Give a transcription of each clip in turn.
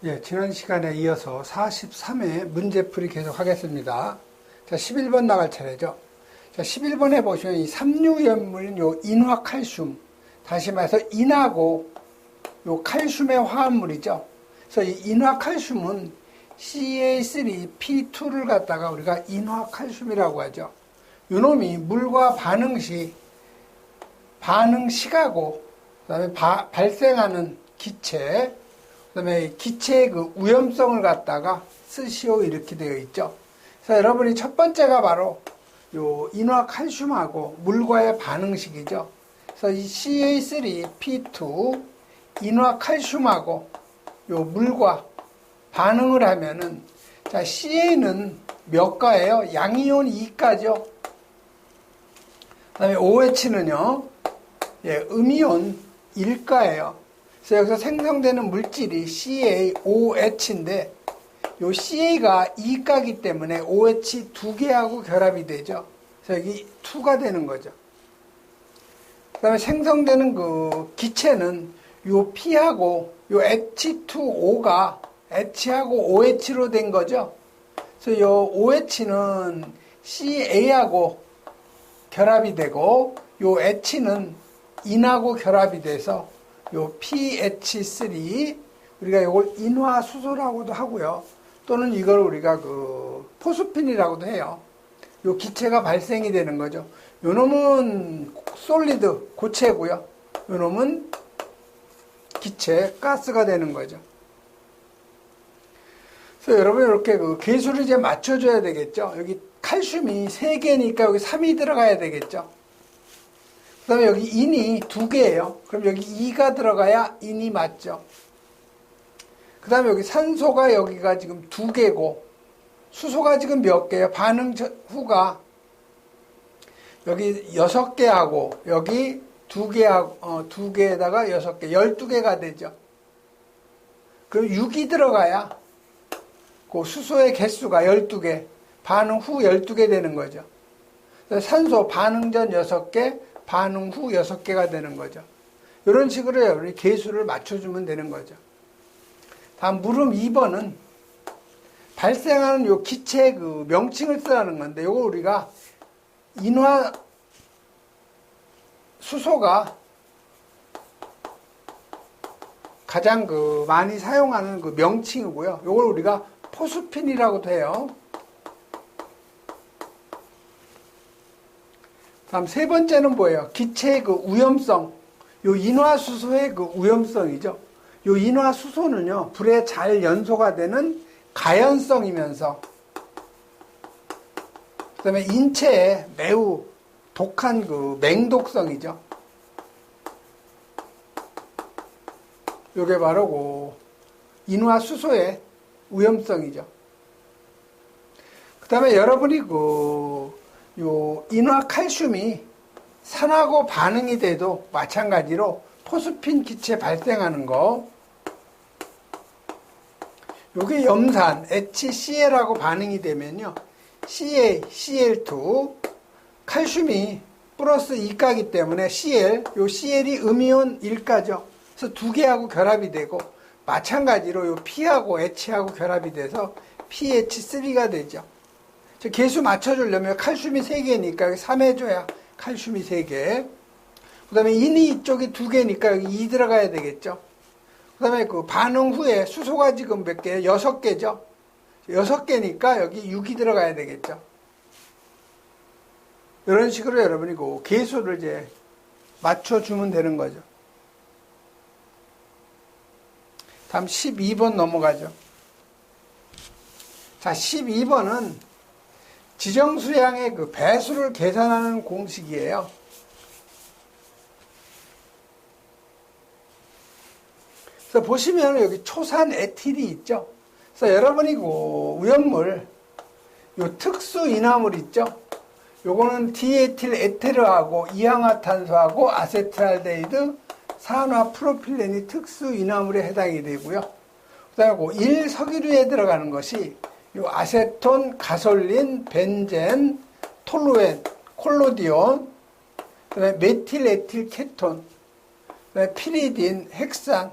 예, 지난 시간에 이어서 43회 문제풀이 계속 하겠습니다. 자, 11번 나갈 차례죠. 자, 11번에 보시면 이 삼류염물인 요 인화칼슘, 다시 말해서 인하고 요 칼슘의 화합물이죠. 그래서 이 인화칼슘은 CA3P2를 갖다가 우리가 인화칼슘이라고 하죠. 요 놈이 물과 반응 시하고 그다음에 발생하는 기체, 그다음에 기체의 그 오염성을 갖다가 쓰시오 이렇게 되어 있죠. 그래서 여러분이 첫 번째가 바로 요 인화칼슘하고 물과의 반응식이죠. 그래서 이 CA3P2 인화칼슘하고 요 물과 반응을 하면은 자 CA는 몇 가예요? 양이온 2가죠. 그다음에 OH는요, 예, 음이온 1가예요. 그래서 여기서 생성되는 물질이 CaOH인데, 요 CA가 2가기 때문에 OH 2개하고 결합이 되죠. 그래서 여기 2가 되는 거죠. 그 다음에 생성되는 그 기체는 요 P하고 요 H2O가 H하고 OH로 된 거죠. 그래서 요 OH는 CA하고 결합이 되고, 요 H는 인하고 결합이 돼서 요 PH3, 우리가 이걸 인화수소라고도 하고요. 또는 이걸 우리가 그 포스핀이라고도 해요. 요 기체가 발생이 되는 거죠. 요 놈은 솔리드, 고체고요. 요 놈은 기체, 가스가 되는 거죠. 그래서 여러분 이렇게 그 계수를 이제 맞춰줘야 되겠죠. 여기 칼슘이 3개니까 여기 3이 들어가야 되겠죠. 그 다음에 여기 인이 2개예요. 그럼 여기 2가 들어가야 인이 맞죠. 그 다음에 여기 산소가 여기가 지금 2개고, 수소가 지금 몇 개예요? 반응 후가 여기 6개하고, 여기 2개하고, 2개에다가 6개, 12개가 되죠. 그럼 6이 들어가야 그 수소의 개수가 12개, 반응 후 12개 되는 거죠. 산소 반응 전 6개, 반응 후 6개가 되는 거죠. 이런 식으로 여러분이 계수를 맞춰주면 되는 거죠. 다음 물음 2번은 발생하는 요 기체의 그 명칭을 쓰라는 건데, 요거 우리가 인화 수소가 가장 그 많이 사용하는 그 명칭이고요. 요걸 우리가 포스핀이라고도 해요. 다음 세 번째는 뭐예요? 기체의 그 오염성. 요 인화수소의 그 오염성이죠. 요 인화수소는요, 불에 잘 연소가 되는 가연성이면서, 그 다음에 인체에 매우 독한 그 맹독성이죠. 요게 바로 그 인화수소의 오염성이죠. 그 다음에 여러분이 요 인화칼슘이 산하고 반응이 돼도 마찬가지로 포스핀 기체 발생하는 거, 요게 염산 HCl하고 반응이 되면요, CaCl2, 칼슘이 플러스 2가기 때문에 Cl, 요 Cl이 음이온 1가죠. 그래서 2개하고 결합이 되고, 마찬가지로 요 P하고 H하고 결합이 돼서 PH3가 되죠. 개수 맞춰주려면 칼슘이 3개니까 여기 3 해줘야 칼슘이 3개. 그 다음에 인이 이쪽이 2개니까 여기 2 들어가야 되겠죠. 그 다음에 그 반응 후에 수소가 지금 몇 개예요? 6개죠. 6개니까 여기 6이 들어가야 되겠죠. 이런 식으로 여러분이 그 개수를 이제 맞춰주면 되는 거죠. 다음 12번 넘어가죠. 자, 12번은 지정수량의 그 배수를 계산하는 공식이에요. 그래서 보시면 여기 초산 에틸이 있죠. 그래서 여러분이 그 오염물, 요 특수 인화물 있죠. 요거는 디에틸 에테르하고 이항화탄소하고 아세트알데히드, 산화 프로필렌이 특수 인화물에 해당이 되고요. 그다음에 그 1석유류에 들어가는 것이 요 아세톤, 가솔린, 벤젠, 톨루엔, 콜로디온, 그다음에 메틸 에틸 케톤, 그다음에 피리딘, 헥산,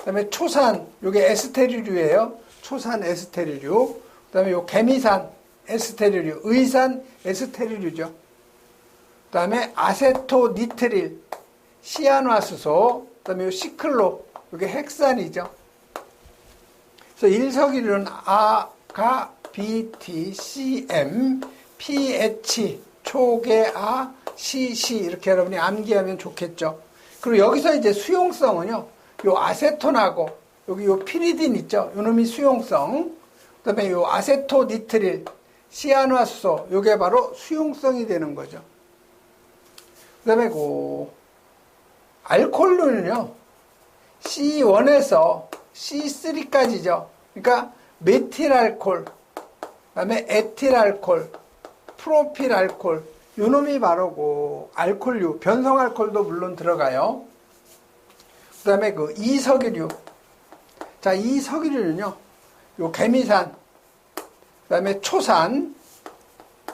그다음에 초산, 요게 에스테르류예요. 초산 에스테르류. 그다음에 요 개미산 에스테르류, 의산 에스테르류죠. 그다음에 아세토니트릴, 시아노아수소, 그다음에 요 시클로, 요게 핵산이죠. 그래서 일석이류는 아가, BT, CM, PH, 초계아, CC 이렇게 여러분이 암기하면 좋겠죠. 그리고 여기서 이제 수용성은요, 요 아세톤하고 여기 요 피리딘 있죠. 요 놈이 수용성. 그다음에 요 아세토니트릴, 시아노아수소, 요게 바로 수용성이 되는 거죠. 그다음에 그 알코올류는요, C1에서 C3까지죠. 그러니까 메틸알콜, 그다음에 에틸알콜, 프로필알콜, 요 놈이 바로 그 알콜류, 변성알콜도 물론 들어가요. 그 다음에 그 이석유류. 자, 이석유류는요, 요 개미산, 그 다음에 초산,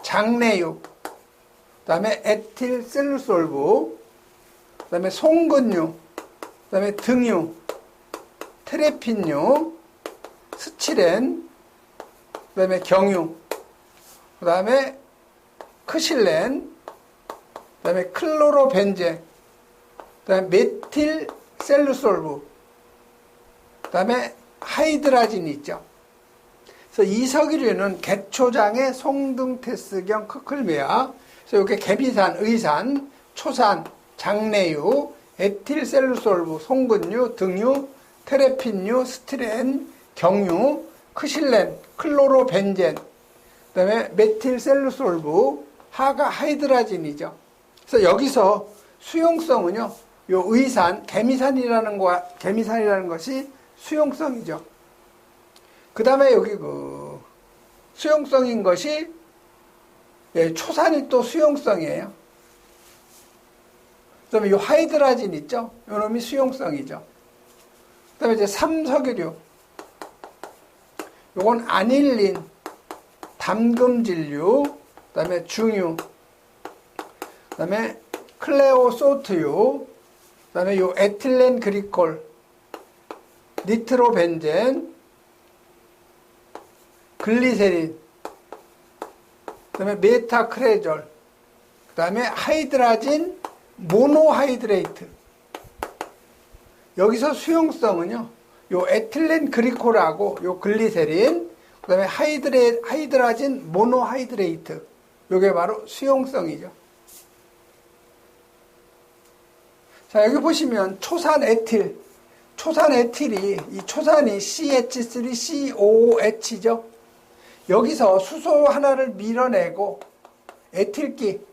장내유, 그 다음에 에틸셀루솔브, 그 다음에 송근유, 그 다음에 등유, 테레핀유, 스치렌, 그 다음에 경유, 그 다음에 크실렌, 그 다음에 클로로벤젠, 그 다음에 메틸셀루솔브, 그 다음에 하이드라진이 있죠. 그래서 이석유류는 개초장의 송등테스경 크클메아, 그래서 이게 개미산, 의산, 초산, 장내유, 에틸셀루솔브, 송근유, 등유, 테레핀유, 스티렌, 경유, 크실렌, 클로로벤젠, 그 다음에 메틸셀루솔브, 하가 하이드라진이죠. 그래서 여기서 수용성은요, 요 의산, 개미산이라는 것이 수용성이죠. 그 다음에 여기 그 수용성인 것이, 예, 초산이 또 수용성이에요. 그 다음에 요 하이드라진 있죠? 요 놈이 수용성이죠. 그 다음에 이제 삼석유류. 요건 아닐린, 담금질류, 그 다음에 중유, 그 다음에 클레오소트유, 그 다음에 요 에틸렌 그리콜, 니트로벤젠, 글리세린, 그 다음에 메타크레졸, 그 다음에 하이드라진 모노하이드레이트. 여기서 수용성은요, 요 에틸렌 그리콜하고 요 글리세린, 그 다음에 하이드라진 모노하이드레이트. 요게 바로 수용성이죠. 자, 여기 보시면 초산 에틸. 초산 에틸이, 이 초산이 CH3COOH죠. 여기서 수소 하나를 밀어내고 에틸기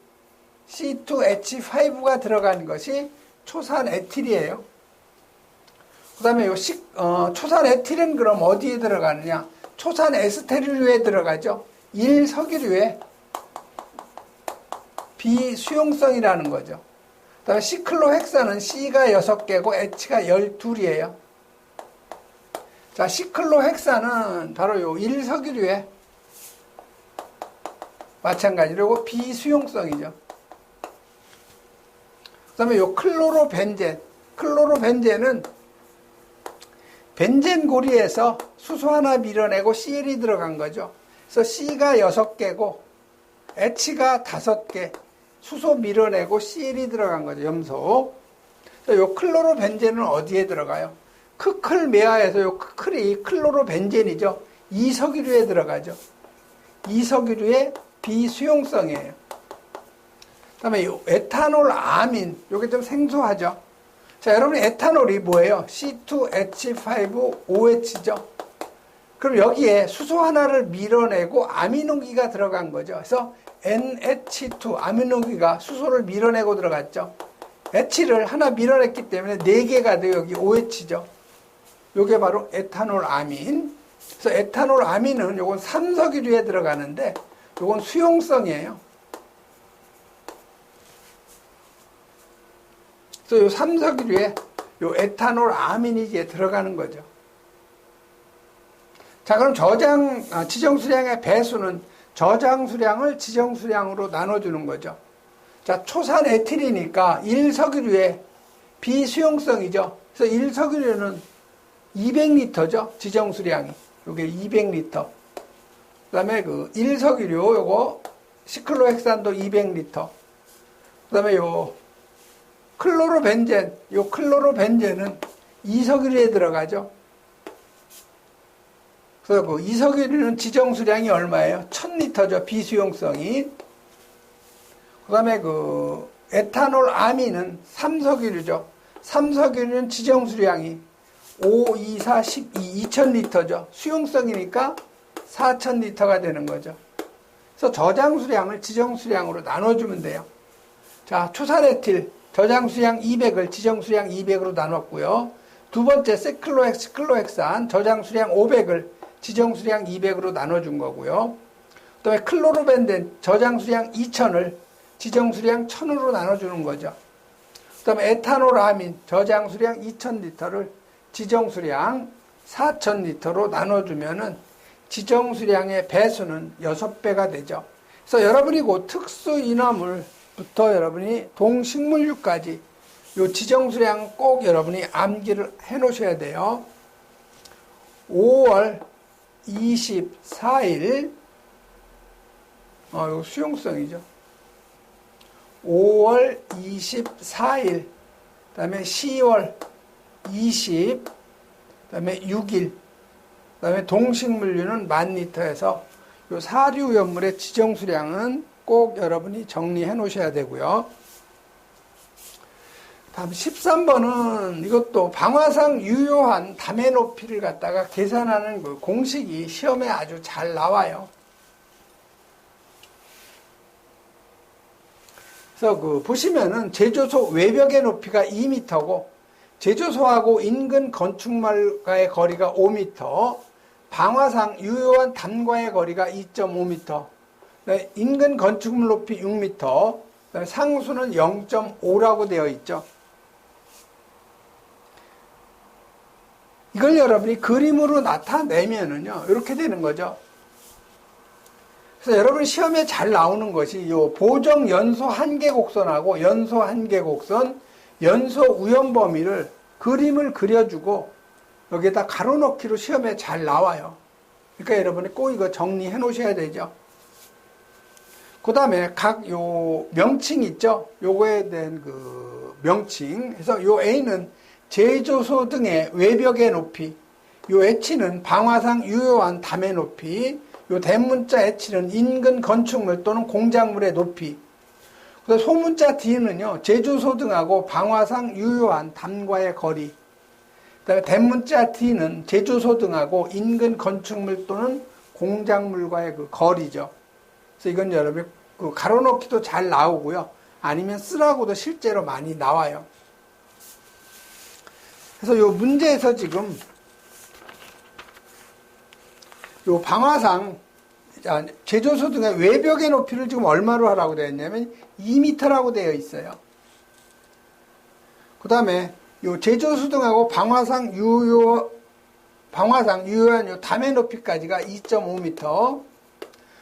C2H5가 들어간 것이 초산 에틸이에요. 그 다음에 초산 에틸은 그럼 어디에 들어가느냐? 초산 에스테르류에 들어가죠. 1석유류에 비수용성이라는 거죠. 그 다음에 시클로헥산은 C가 6개고 H가 12이에요. 자, 시클로헥산은 바로 요 1석유류에 마찬가지로 비수용성이죠. 그 다음에 요 클로로벤젠. 클로로벤젠은 벤젠 고리에서 수소 하나 밀어내고 CL이 들어간 거죠. 그래서 C가 6개고 H가 5개, 수소 밀어내고 CL이 들어간 거죠. 염소. 요 클로로벤젠은 어디에 들어가요? 크클메아에서 요 크클이 클로로벤젠이죠. 이석유류에 들어가죠. 이석유류의 비수용성이에요. 그다음에 요 에탄올 아민, 요게 좀 생소하죠. 자, 여러분 에탄올이 뭐예요? C2H5OH죠. 그럼 여기에 수소 하나를 밀어내고 아미노기가 들어간 거죠. 그래서 NH2 아미노기가 수소를 밀어내고 들어갔죠. H를 하나 밀어냈기 때문에 4개가 돼요. 여기 OH죠. 요게 바로 에탄올 아민. 그래서 에탄올 아민은 요건 삼석유류에 들어가는데 요건 수용성이에요. 그래서 요 삼석유류에 요 에탄올 아민이 이제 들어가는 거죠. 자, 그럼 지정수량의 배수는 저장수량을 지정수량으로 나눠주는 거죠. 자, 초산 에틸이니까 1석유류의 비수용성이죠. 그래서 1석유류는 200리터죠. 지정수량이. 요게 200리터. 그 다음에 그 1석유류 요거 시클로헥산도 200리터. 그 다음에 요 클로로벤젠, 요 클로로벤젠은 이석유류에 들어가죠. 그래서 그 이석유류는 지정수량이 얼마예요? 1000리터죠. 비수용성이. 그 다음에 그 에탄올 아민은 3석유류죠. 3석유류는 지정수량이 5, 2, 4, 12, 2000리터죠. 수용성이니까 4000리터가 되는 거죠. 그래서 저장수량을 지정수량으로 나눠주면 돼요. 자, 초산에틸 저장수량 200을 지정수량 200으로 나눴고요. 두 번째 시클로헥산 저장수량 500을 지정수량 200으로 나눠준 거고요. 그 다음에 클로로벤젠 저장수량 2000을 지정수량 1000으로 나눠주는 거죠. 그 다음에 에탄올 아민 저장수량 2000리터를 지정수량 4000리터로 나눠주면은 지정수량의 배수는 6배가 되죠. 그래서 여러분이 그 특수인화물부터 여러분이 동식물류까지 요 지정수량 꼭 여러분이 암기를 해 놓으셔야 돼요. 5월 24일 요 수용성이죠. 5월 24일 그 다음에 10월 20, 그 다음에 6일, 그 다음에 동식물류는 10,000리터에서 요 사료연물의 지정수량은 꼭 여러분이 정리해 놓으셔야 되고요. 다음 13번은 이것도 방화상 유효한 담의 높이를 갖다가 계산하는 그 공식이 시험에 아주 잘 나와요. 그래서 그 보시면은 제조소 외벽의 높이가 2m고 제조소하고 인근 건축물과의 거리가 5m, 방화상 유효한 담과의 거리가 2.5m, 인근 건축물 높이 6m, 상수는 0.5라고 되어 있죠. 이걸 여러분이 그림으로 나타내면은요, 이렇게 되는 거죠. 그래서 여러분 시험에 잘 나오는 것이 요 보정 연소 한계곡선하고 연소 한계곡선, 연소 우연 범위를 그림을 그려주고 여기에다 가로넣기로 시험에 잘 나와요. 그러니까 여러분이 꼭 이거 정리해 놓으셔야 되죠. 그 다음에 각 요 명칭 있죠? 요거에 대한 그 명칭. 그래서 요 A는 제조소 등의 외벽의 높이, 요 H는 방화상 유효한 담의 높이, 요 대문자 H는 인근 건축물 또는 공작물의 높이. 그래서 소문자 D는요, 제조소 등하고 방화상 유효한 담과의 거리. 그다음에 대문자 D는 제조소 등하고 인근 건축물 또는 공작물과의 그 거리죠. 그래서 이건 여러분 그 가로넣기도 잘 나오고요. 아니면 쓰라고도 실제로 많이 나와요. 그래서 요 문제에서 지금 요 방화상 제조소 등의 외벽의 높이를 지금 얼마로 하라고 되어 있냐면 2m라고 되어 있어요. 그 다음에 요 제조소 등하고 방화상 유효한 요 담의 높이까지가 2.5m.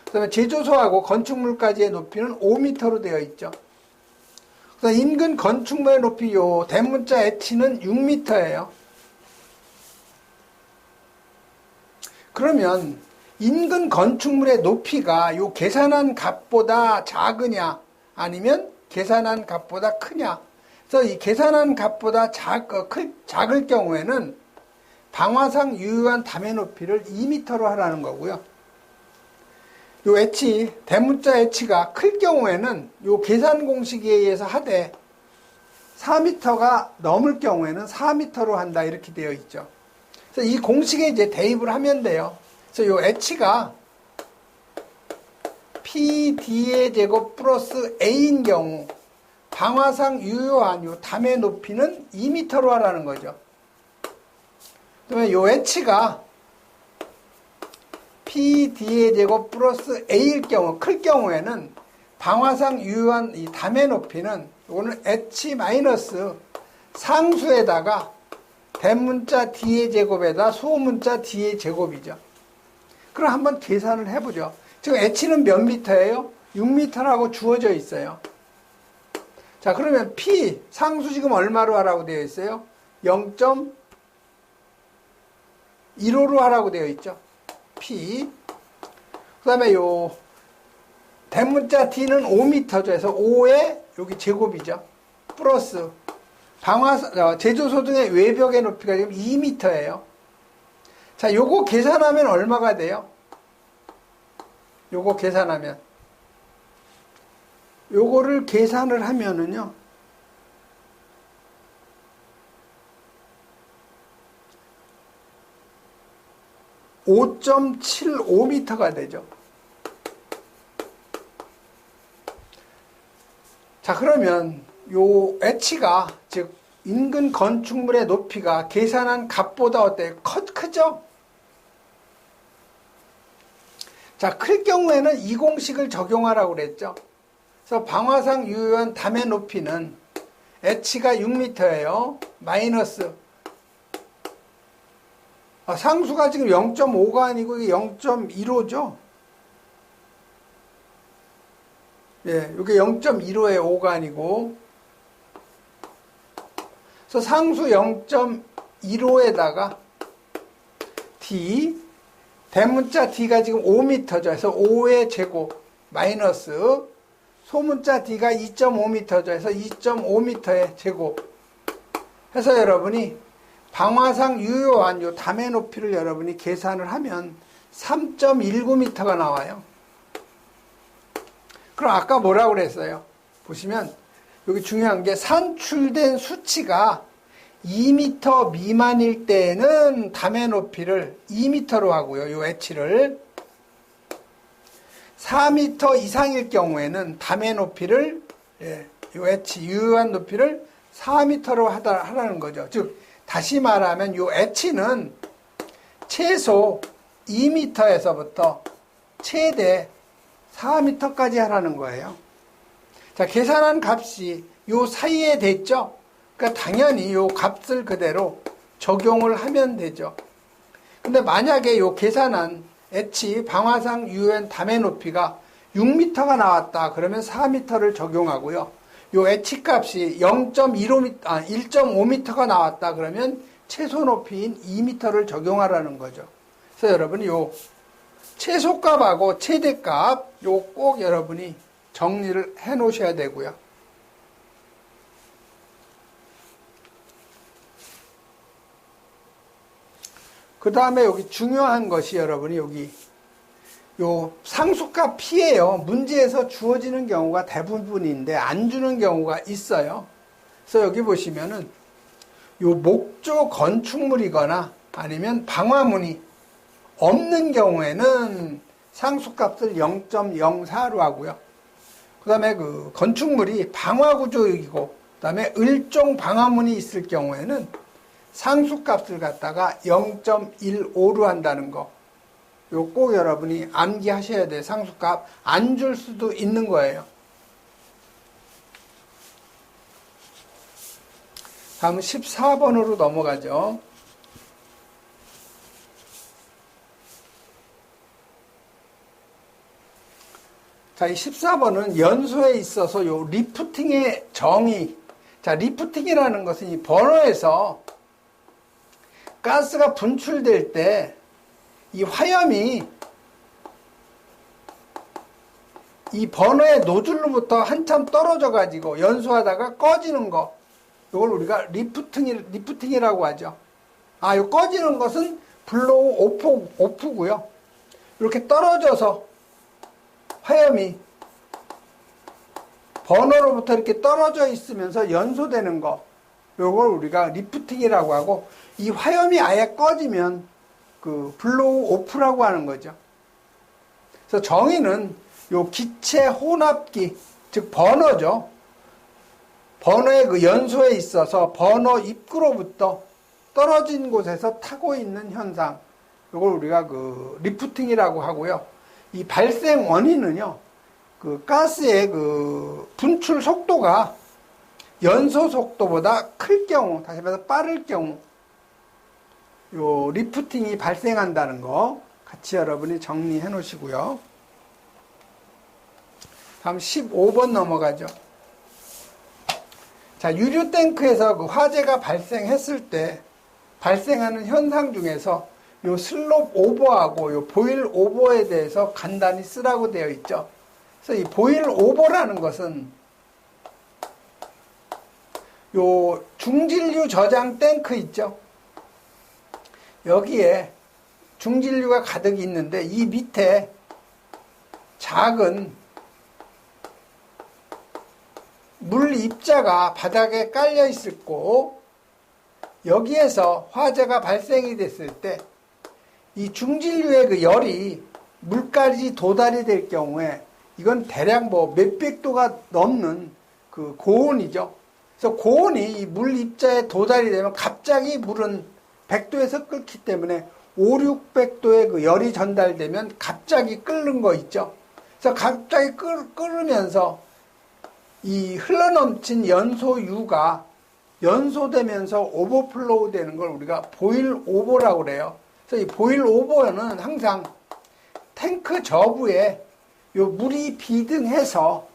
그 다음에 제조소하고 건축물까지의 높이는 5m로 되어 있죠. 그 다음에 인근 건축물의 높이 요 대문자 H는 6m예요. 그러면 인근 건축물의 높이가 요 계산한 값보다 작으냐 아니면 계산한 값보다 크냐. 그래서 이 계산한 값보다 작을 경우에는 방화상 유효한 담의 높이를 2m로 하라는 거고요. 요 H, 대문자 H가 클 경우에는 요 계산 공식에 의해서 하되 4m가 넘을 경우에는 4m로 한다 이렇게 되어 있죠. 그래서 이 공식에 이제 대입을 하면 돼요. 그래서 요 H가 PD의 제곱 플러스 A인 경우 방화상 유효한 요 담의 높이는 2m로 하라는 거죠. 그다음에 요 H가 PD의 제곱 플러스 A일 경우, 클 경우에는 방화상 유효한 이 담의 높이는 이거는 H 마이너스 상수에다가 대문자 D의 제곱에다 소문자 D의 제곱이죠. 그럼 한번 계산을 해보죠. 지금 H는 몇 미터예요? 6m라고 주어져 있어요. 자, 그러면 P 상수 지금 얼마로 하라고 되어 있어요? 1호로 하라고 되어 있죠. P. 그 다음에 요 대문자 D는 5m죠. 해서 5의 여기 제곱이죠. 플러스 제조소 등의 외벽의 높이가 지금 2m예요. 자, 요거 계산하면 얼마가 돼요? 요거 계산하면. 요거를 계산을 하면은요. 5.75m가 되죠. 자, 그러면 요 H가, 즉 인근 건축물의 높이가 계산한 값보다 어때요? 크죠? 자, 클 경우에는 이 공식을 적용하라고 그랬죠. 그래서 방화상 유효한 담의 높이는 H가 6m예요. 마이너스 상수가 지금 0.5가 아니고 이게 0.15죠. 예, 이게 0.15에 5가 아니고. 그래서 상수 0.15에다가 D, 대문자 D가 지금 5m죠. 그래서 5의 제곱 마이너스 소문자 D가 2.5m죠. 그래서 2.5m의 제곱 해서 여러분이 방화상 유효한 요 담의 높이를 여러분이 계산을 하면 3.19m가 나와요. 그럼 아까 뭐라고 그랬어요? 보시면 여기 중요한 게 산출된 수치가 2m 미만일 때에는 담의 높이를 2m로 하고요. 요 H를 4m 이상일 경우에는 담의 높이를 요 H 유효한 높이를 4m로 하라는 거죠. 즉 다시 말하면 요 H는 최소 2m에서부터 최대 4m까지 하라는 거예요. 자, 계산한 값이 요 사이에 됐죠? 그러니까 당연히 요 값을 그대로 적용을 하면 되죠. 근데 만약에 요 계산한 H 방화상 유효한 담의 높이가 6m가 나왔다. 그러면 4m를 적용하고요. 요 H 값이 1.5m가 나왔다. 그러면 최소 높이인 2m를 적용하라는 거죠. 그래서 여러분이 요 최소값하고 최대값 요 꼭 여러분이 정리를 해 놓으셔야 되고요. 그 다음에 여기 중요한 것이 여러분이 여기 요 상수값 P예요. 문제에서 주어지는 경우가 대부분인데 안 주는 경우가 있어요. 그래서 여기 보시면은 요 목조 건축물이거나 아니면 방화문이 없는 경우에는 상수값을 0.04로 하고요. 그 다음에 그 건축물이 방화구조이고 그 다음에 을종 방화문이 있을 경우에는 상수값을 갖다가 0.15로 한다는 거. 요 꼭 여러분이 암기하셔야 돼요. 상수값 안 줄 수도 있는 거예요. 다음은 14번으로 넘어가죠. 자, 이 14번은 연소에 있어서 요 리프팅의 정의. 자, 리프팅이라는 것은 이 버너에서 가스가 분출될 때 이 화염이 이 버너의 노즐로부터 한참 떨어져 가지고 연소하다가 꺼지는 거. 이걸 우리가 리프팅이라고 하죠. 아, 요 꺼지는 것은 블로우 오프고요. 이렇게 떨어져서 화염이 버너로부터 이렇게 떨어져 있으면서 연소되는 거. 요걸 우리가 리프팅이라고 하고, 이 화염이 아예 꺼지면 그 블로우 오프라고 하는 거죠. 그래서 정의는 요 기체 혼합기, 즉 버너죠. 버너의 그 연소에 있어서 버너 입구로부터 떨어진 곳에서 타고 있는 현상. 요걸 우리가 그 리프팅이라고 하고요. 이 발생 원인은요, 그 가스의 그 분출 속도가 연소 속도보다 클 경우, 다시 말해서 빠를 경우, 요 리프팅이 발생한다는 거 같이 여러분이 정리해 놓으시고요. 다음 15번 넘어가죠. 자, 유류 탱크에서 그 화재가 발생했을 때 발생하는 현상 중에서 요 슬롭 오버하고 요 보일 오버에 대해서 간단히 쓰라고 되어 있죠. 그래서 이 보일 오버라는 것은 요 중진류 저장 탱크 있죠. 여기에 중진류가 가득 있는데 이 밑에 작은 물 입자가 바닥에 깔려 있고 여기에서 화재가 발생이 됐을 때 이 중진류의 그 열이 물까지 도달이 될 경우에 이건 대략 뭐 몇백 도가 넘는 그 고온이죠. 그래서 고온이 이 물 입자에 도달이 되면 갑자기 물은 100도에서 끓기 때문에 5, 600도의 그 열이 전달되면 갑자기 끓는 거 있죠. 그래서 갑자기 끓으면서 이 흘러넘친 연소유가 연소되면서 오버플로우 되는 걸 우리가 보일 오버라고 그래요. 그래서 이 보일 오버는 항상 탱크 저부에 요 물이 비등해서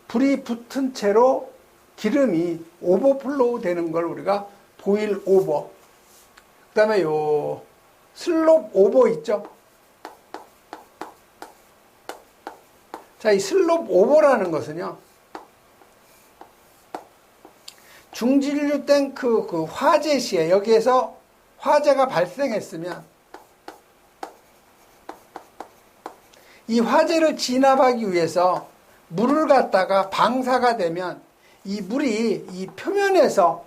불이 붙은 채로 기름이 오버플로우 되는 걸 우리가 보일 오버. 그 다음에 요 슬롭 오버 있죠. 자, 이 슬롭 오버라는 것은요, 중진류 탱크 그 화재 시에 여기에서 화재가 발생했으면 이 화재를 진압하기 위해서 물을 갖다가 방사가 되면 이 물이 이 표면에서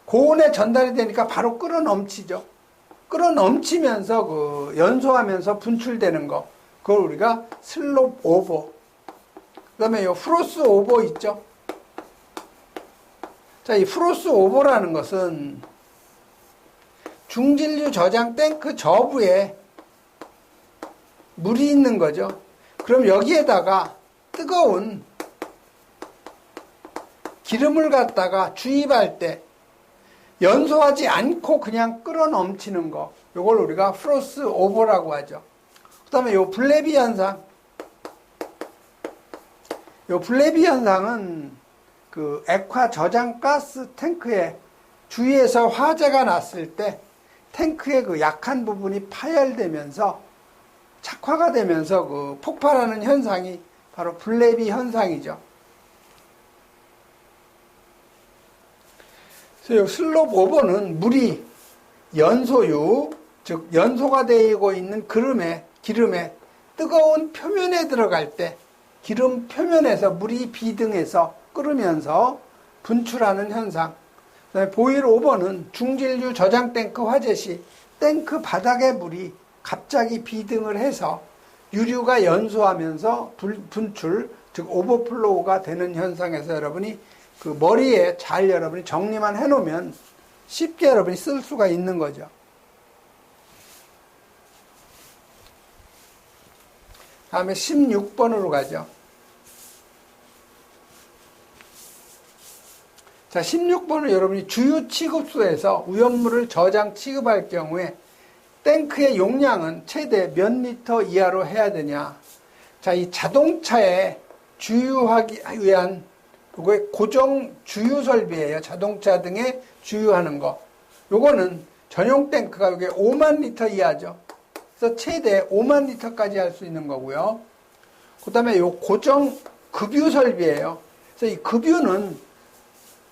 고온에 전달이 되니까 바로 끓어 넘치죠. 끓어 넘치면서 그 연소하면서 분출되는 거. 그걸 우리가 슬롭 오버. 그 다음에 요 프로스 오버 있죠. 자, 이 프로스 오버라는 것은 중진류 저장 탱크 저부에 물이 있는 거죠. 그럼 여기에다가 뜨거운 기름을 갖다가 주입할 때 연소하지 않고 그냥 끓어 넘치는 거. 요걸 우리가 프로스 오버라고 하죠. 그 다음에 요 블레비 현상. 요 블레비 현상은 그 액화 저장 가스 탱크에 주위에서 화재가 났을 때 탱크의 그 약한 부분이 파열되면서 착화가 되면서 그 폭발하는 현상이 바로 블레비 현상이죠. 그래서 이 슬롭 오버는 물이 연소유, 즉 연소가 되고 있는 기름에 뜨거운 표면에 들어갈 때 기름 표면에서 물이 비등해서 끓으면서 분출하는 현상. 그다음에 보일 오버는 중진류 저장 탱크 화재 시 탱크 바닥의 물이 갑자기 비등을 해서 유류가 연소하면서 분출, 즉 오버플로우가 되는 현상에서 여러분이 그 머리에 잘 여러분이 정리만 해놓으면 쉽게 여러분이 쓸 수가 있는 거죠. 다음에 16번으로 가죠. 자, 16번은 여러분이 주유 취급소에서 오염물을 저장 취급할 경우에 탱크의 용량은 최대 몇 리터 이하로 해야 되냐. 자, 이 자동차에 주유하기 위한 요게 고정 주유 설비예요. 자동차 등에 주유하는 거. 요거는 전용 탱크가 요게 5만 리터 이하죠. 그래서 최대 5만 리터까지 할 수 있는 거고요. 그 다음에 요 고정 급유 설비예요. 그래서 이 급유는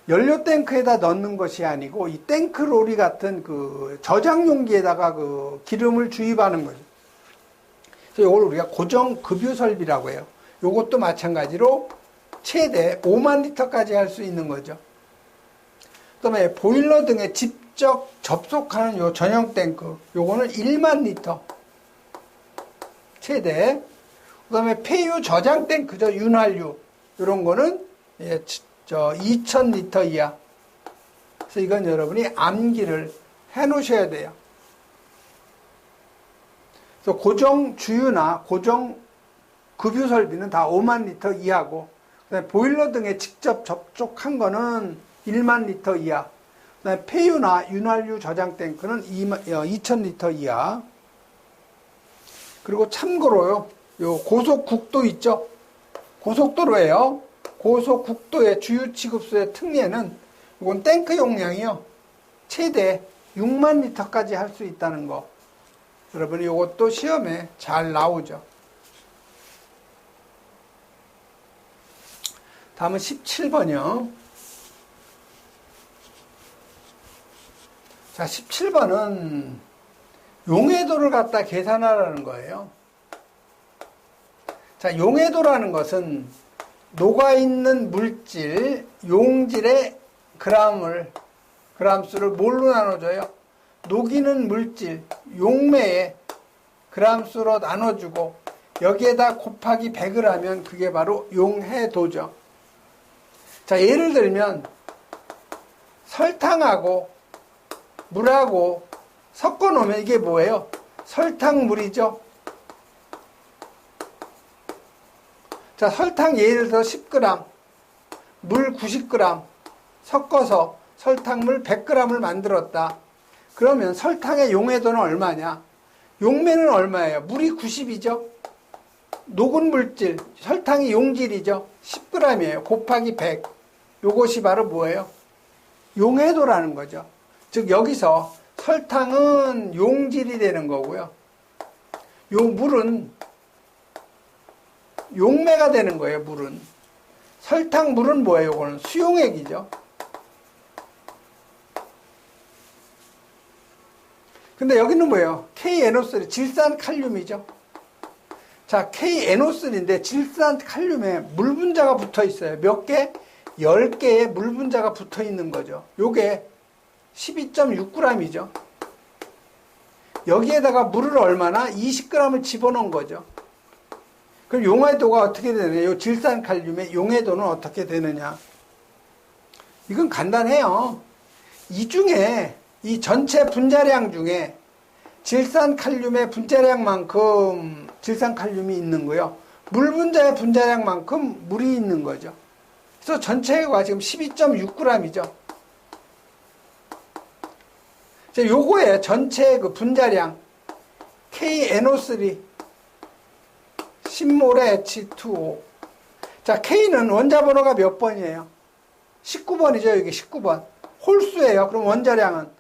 연료 탱크에다 넣는 것이 아니고 이 탱크 로리 같은 그 저장 용기에다가 그 기름을 주입하는 거죠. 그래서 이걸 우리가 고정 급유 설비라고 해요. 이것도 마찬가지로 최대 5만 리터까지 할 수 있는 거죠. 그다음에 보일러 등에 직접 접속하는 요 전용 탱크, 요거는 1만 리터 최대. 그다음에 폐유 저장 탱크죠, 윤활유. 이런 거는 2,000리터 이하. 그래서 이건 여러분이 암기를 해 놓으셔야 돼요. 그래서 고정 주유나 고정 급유 설비는 다 5만 리터 이하고, 그다음에 보일러 등에 직접 접촉한 거는 1만 리터 이하. 그다음에 폐유나 윤활유 저장 탱크는 2,000리터 이하. 그리고 참고로요, 요 고속국도 있죠? 고속도로예요. 고속국도의 주유 취급소의 특례는 이건 탱크 용량이요 최대 6만 리터까지 할 수 있다는 거. 여러분이 이것도 시험에 잘 나오죠. 다음은 17번이요. 자, 17번은 용해도를 갖다 계산하라는 거예요. 자, 용해도라는 것은 녹아있는 물질, 용질의 그람수를 뭘로 나눠줘요? 녹이는 물질, 용매의 그람수로 나눠주고 여기에다 곱하기 100을 하면 그게 바로 용해도죠. 자, 예를 들면 설탕하고 물하고 섞어 놓으면 이게 뭐예요? 설탕물이죠. 자, 설탕 예를 들어 10g, 물 90g 섞어서 설탕물 100g을 만들었다. 그러면 설탕의 용해도는 얼마냐? 용매는 얼마예요? 물이 90이죠. 녹은 물질, 설탕이 용질이죠. 10g이에요. 곱하기 100. 요것이 바로 뭐예요? 용해도라는 거죠. 즉 여기서 설탕은 용질이 되는 거고요. 요 물은 용매가 되는 거예요. 물은. 설탕물은 뭐예요? 이거는 수용액이죠. 근데 여기는 뭐예요? KNO3, 질산칼륨이죠. 자, KNO3인데 질산칼륨에 물 분자가 붙어 있어요. 몇 개? 10개의 물 분자가 붙어 있는 거죠. 요게 12.6g이죠. 여기에다가 물을 얼마나? 20g을 집어넣은 거죠. 그럼 용해도가 어떻게 되느냐? 질산칼륨의 용해도는 어떻게 되느냐? 이건 간단해요. 이 중에 이 전체 분자량 중에 질산칼륨의 분자량만큼 질산칼륨이 있는 거요. 물 분자의 분자량만큼 물이 있는 거죠. 그래서 전체가 지금 12.6g이죠. 요거에 전체 그 분자량 KNO3 10몰의 H2O. 자, K는 원자 번호가 몇 번이에요? 19번이죠. 이게 19번. 홀수예요. 그럼 원자량은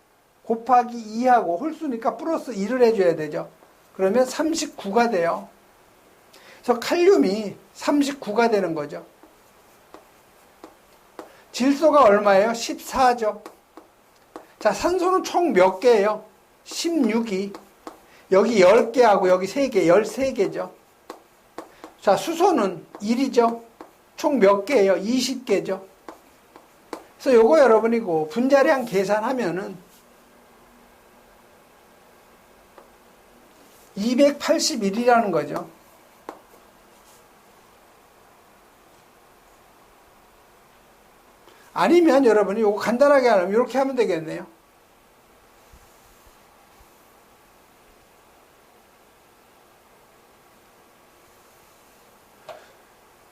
곱하기 2하고 홀수니까 플러스 1을 해줘야 되죠. 그러면 39가 돼요. 그래서 칼륨이 39가 되는 거죠. 질소가 얼마예요? 14죠. 자, 산소는 총 몇 개예요? 16이. 여기 10개하고 여기 3개, 13개죠. 자, 수소는 1이죠. 총 몇 개예요? 20개죠. 그래서 요거 여러분이고 분자량 계산하면은 281이라는 거죠. 아니면 여러분이 요거 간단하게 하려면 이렇게 하면 되겠네요.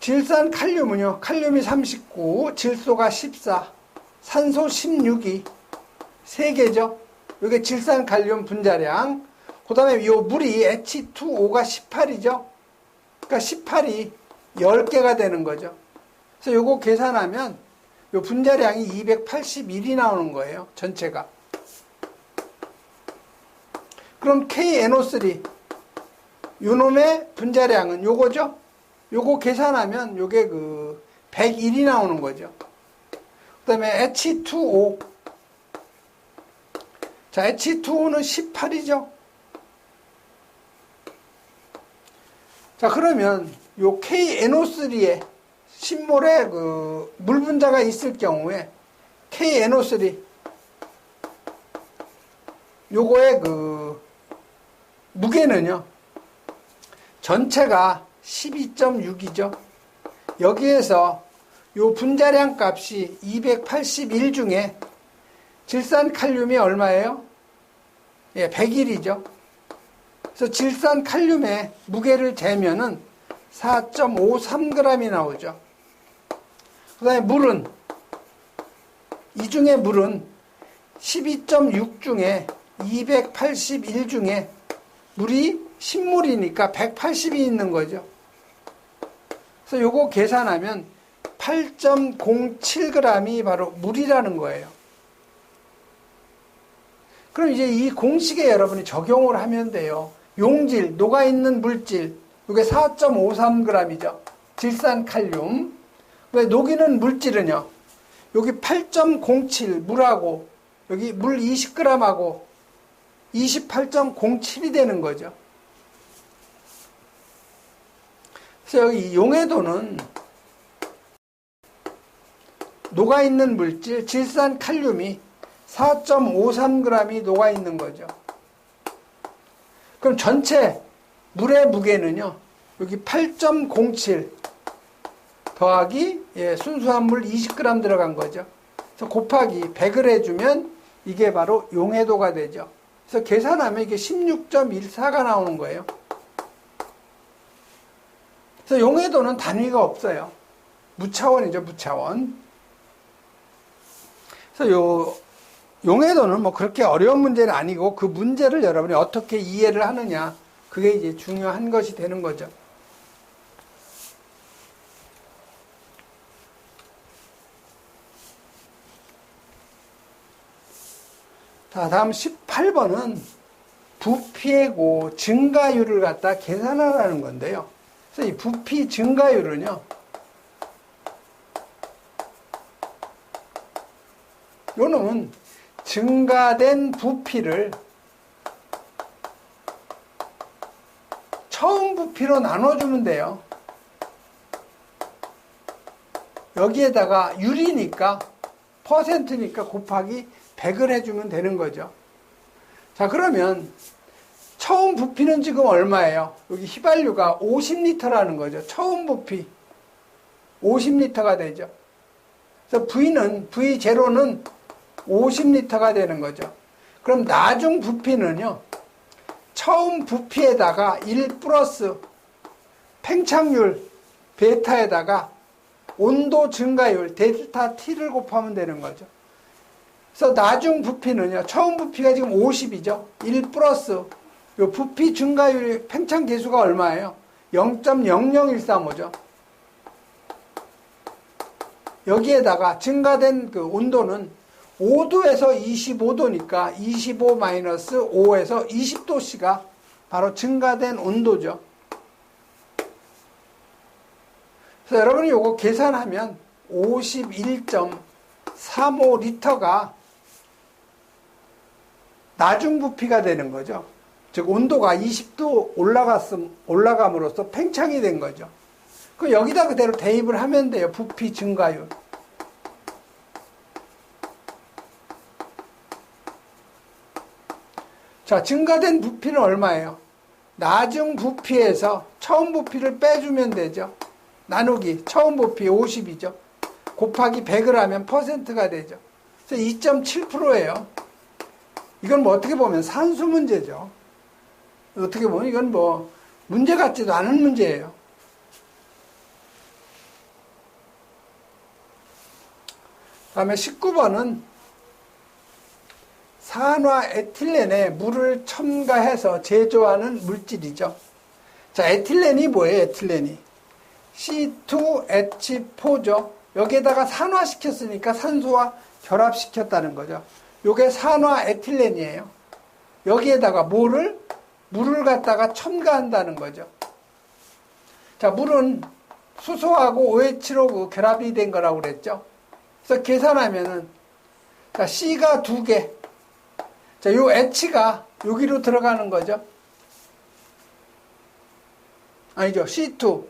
질산 칼륨은요, 칼륨이 39, 질소가 14, 산소 16이 3개죠. 이게 질산 칼륨 분자량. 그 다음에 요 물이 H2O가 18이죠. 그러니까 18이 10개가 되는 거죠. 그래서 요거 계산하면 요 분자량이 281이 나오는 거예요. 전체가. 그럼 KNO3 요놈의 분자량은 요거죠. 요거 계산하면 요게 그 101이 나오는 거죠. 그 다음에 H2O. 자, H2O는 18이죠. 자, 그러면 요 KNO3에 10몰의 그 물 분자가 있을 경우에 KNO3 요거의 그 무게는요. 전체가 12.6이죠. 여기에서 요 분자량 값이 281 중에 질산칼륨이 얼마예요? 예, 101이죠. 그래서 질산칼륨의 무게를 재면은 4.53g이 나오죠. 그 다음에 물은, 이 중에 물은 12.6 중에 281 중에 물이 10몰이니까 180이 있는 거죠. 그래서 요거 계산하면 8.07g이 바로 물이라는 거예요. 그럼 이제 이 공식에 여러분이 적용을 하면 돼요. 용질, 녹아있는 물질, 이게 4.53g이죠. 질산칼륨. 녹이는 물질은요, 여기 8.07 물하고, 여기 물 20g하고 28.07이 되는 거죠. 그래서 여기 용해도는 녹아있는 물질, 질산칼륨이 4.53g이 녹아있는 거죠. 그럼 전체 물의 무게는요, 여기 8.07 더하기 순수한 물 20g 들어간 거죠. 그래서 곱하기 100을 해주면 이게 바로 용해도가 되죠. 그래서 계산하면 이게 16.14가 나오는 거예요. 그래서 용해도는 단위가 없어요. 무차원이죠, 무차원. 그래서 용해도는 뭐 그렇게 어려운 문제는 아니고 그 문제를 여러분이 어떻게 이해를 하느냐, 그게 이제 중요한 것이 되는 거죠. 자, 다음 18번은 부피하고 증가율을 갖다 계산하라는 건데요. 그래서 이 부피 증가율은요, 요놈은 증가된 부피를 처음 부피로 나눠주면 돼요. 여기에다가 율이니까, 퍼센트니까 곱하기 100을 해주면 되는 거죠. 자, 그러면 처음 부피는 지금 얼마예요? 여기 휘발유가 50리터라는 거죠. 처음 부피 50리터가 되죠. 그래서 V0는 50리터가 되는 거죠. 그럼 나중 부피는요, 처음 부피에다가 1 플러스 팽창률 베타에다가 온도 증가율 델타 T를 곱하면 되는 거죠. 그래서 나중 부피는요, 처음 부피가 지금 50이죠. 1 플러스 요 부피 증가율 팽창 계수가 얼마예요? 0.00135죠. 여기에다가 증가된 그 온도는 5도에서 25도니까 25-5에서 20도씨가 바로 증가된 온도죠. 그래서 여러분이 요거 계산하면 51.35리터가 나중 부피가 되는 거죠. 즉 온도가 20도 올라감으로써 팽창이 된 거죠. 그럼 여기다 그대로 대입을 하면 돼요. 부피 증가율. 자, 증가된 부피는 얼마예요? 나중 부피에서 처음 부피를 빼주면 되죠. 나누기 처음 부피 50이죠. 곱하기 100을 하면 퍼센트가 되죠. 그래서 2.7%예요. 이건 뭐 어떻게 보면 산수 문제죠. 어떻게 보면 이건 뭐 문제 같지도 않은 문제예요. 다음에 19번은 산화 에틸렌에 물을 첨가해서 제조하는 물질이죠. 자, 에틸렌이 뭐예요? 에틸렌이 C2H4죠. 여기에다가 산화시켰으니까 산소와 결합시켰다는 거죠. 요게 산화 에틸렌이에요. 여기에다가 물을 갖다가 첨가한다는 거죠. 자, 물은 수소하고 OH로 그 결합이 된 거라고 그랬죠. 그래서 계산하면은, 자, C가 2개. 자, 요 H가 여기로 들어가는 거죠. 아니죠. C2.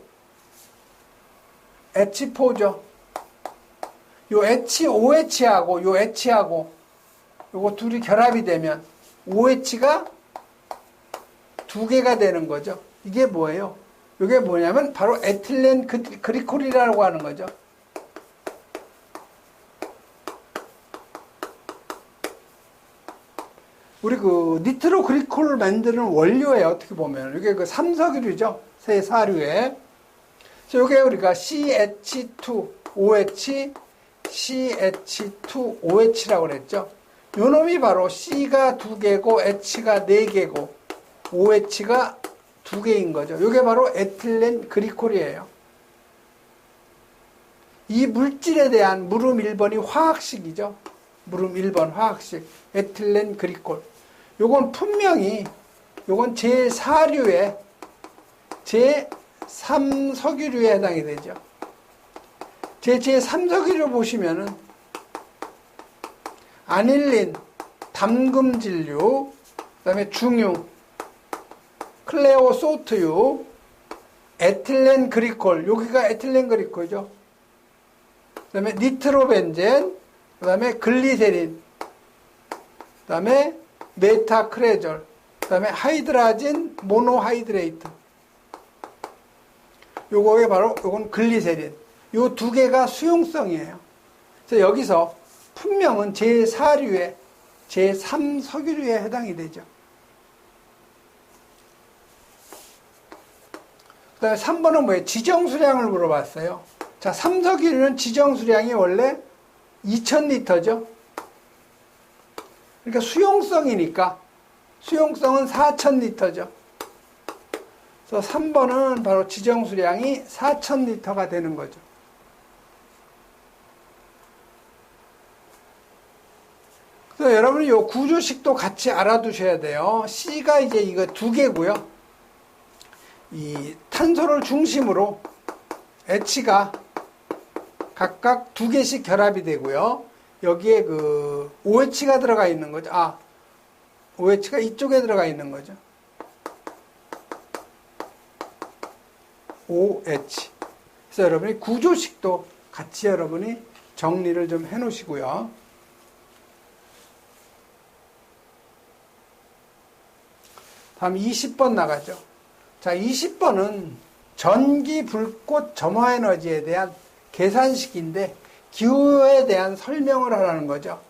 H4죠. 요 OH하고 요 H하고 요거 둘이 결합이 되면 OH가 2개가 되는 거죠. 이게 뭐예요? 이게 뭐냐면 바로 에틸렌 그리콜이라고 하는 거죠. 우리 그 니트로 그리콜을 만드는 원료에 어떻게 보면 이게 그 삼석유류죠. 새 사료에. 그래서 이게 우리가 CH2OH, CH2OH라고 그랬죠. 요 놈이 바로 C가 2개고 H가 4개고 OH가 2개인 거죠. 이게 바로 에틸렌 그리콜이에요. 이 물질에 대한 물음 1번이 화학식이죠. 물음 1번 화학식 에틸렌 그리콜. 요건 분명히 요건 제4류의 제3석유류에 해당이 되죠. 제3석유류 보시면은 아닐린, 담금질류, 그 다음에 중유, 클레오소트유, 에틸렌 그리콜, 여기가 에틸렌 그리콜이죠. 그 다음에 니트로벤젠, 그 다음에 글리세린, 그 다음에 메타크레졸, 그 다음에 하이드라진 모노하이드레이트. 요거에 바로 요건 글리세린. 요 두 개가 수용성이에요. 그래서 여기서 품명은 제4류의 제3석유류에 해당이 되죠. 그 다음에 3번은 뭐예요? 지정수량을 물어봤어요. 자, 3석유류는 지정수량이 원래 2000리터죠. 그러니까 수용성이니까 수용성은 4000리터죠. 그래서 3번은 바로 지정수량이 4000리터가 되는 거죠. 그래서 여러분이 요 구조식도 같이 알아두셔야 돼요. C가 이제 이거 두 개고요. 이 탄소를 중심으로 H가 각각 두 개씩 결합이 되고요. 여기에 그 OH가 들어가 있는 거죠. OH가 이쪽에 들어가 있는 거죠. OH. 그래서 여러분이 구조식도 같이 여러분이 정리를 좀 해 놓으시고요. 다음 20번 나가죠. 자, 20번은 전기, 불꽃, 점화에너지에 대한 계산식인데 기호에 대한 설명을 하라는 거죠.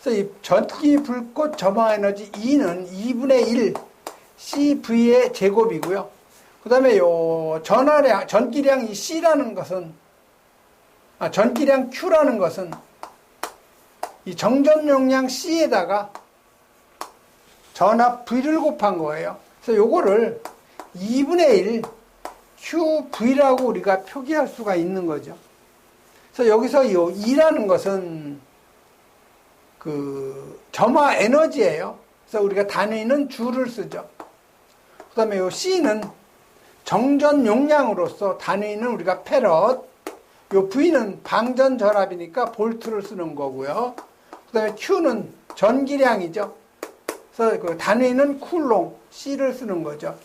그래서 이 전기, 불꽃, 점화에너지 E는 2분의 1 CV의 제곱이고요. 그 다음에 요 전화량, 전기량 이 C라는 것은, 전기량 Q라는 것은 이 정전용량 C에다가 전압 V를 곱한 거예요. 그래서 요거를 2분의 1 QV라고 우리가 표기할 수가 있는 거죠. 그래서 여기서 요 E라는 것은 그 점화 에너지예요. 그래서 우리가 단위는 주를 쓰죠. 그 다음에 요 C는 정전 용량으로서 단위는 우리가 페럿, 요 V는 방전 전압이니까 볼트를 쓰는 거고요. 그 다음에 Q는 전기량이죠. 그래서 그 단위는 쿨롱, C를 쓰는 거죠.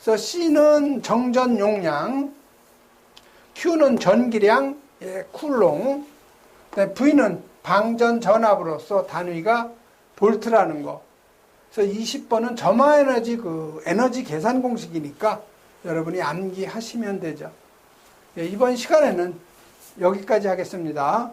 그래서 C는 정전 용량, Q는 전기량, 쿨롱, 그다음에 V는 방전 전압으로서 단위가 볼트라는 거. 그래서 20번은 점화 에너지 그 에너지 계산 공식이니까 여러분이 암기하시면 되죠. 이번 시간에는 여기까지 하겠습니다.